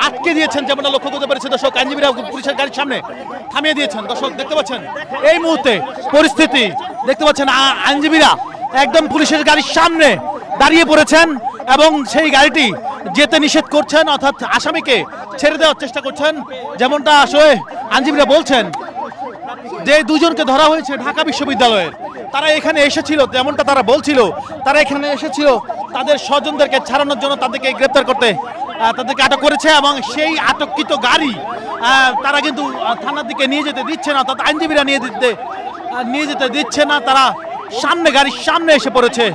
আটকে দিয়েছেন, যেমনটা লক্ষ্য করতে পেরেছে দর্শক। আইনজীবীরা পুলিশের গাড়ির সামনে থামিয়ে দিয়েছেন দর্শক, দেখতে পাচ্ছেন এই মুহূর্তে পরিস্থিতি দেখতে পাচ্ছেন। আইনজীবীরা একদম পুলিশের গাড়ির সামনে দাঁড়িয়ে পড়েছেন এবং সেই গাড়িটি যেতে নিষেধ করছেন, অর্থাৎ আসামিকে ছেড়ে দেওয়ার চেষ্টা করছেন। যেমনটা আসলে আইনজীবীরা বলছেন যে দুজনকে ধরা হয়েছে ঢাকা বিশ্ববিদ্যালয়ের, তারা এখানে এসেছিল, যেমনটা তারা বলছিল, তারা এখানে এসেছিল তাদের স্বজনদেরকে ছাড়ানোর জন্য, তাদেরকে গ্রেপ্তার করতে তাদেরকে আটক করেছে এবং সেই আটককৃত গাড়ি তারা কিন্তু থানার দিকে নিয়ে যেতে দিচ্ছে না, অর্থাৎ আইনজীবীরা নিয়ে যেতে দিচ্ছে না, তারা সামনে গাড়ির সামনে এসে পড়েছে।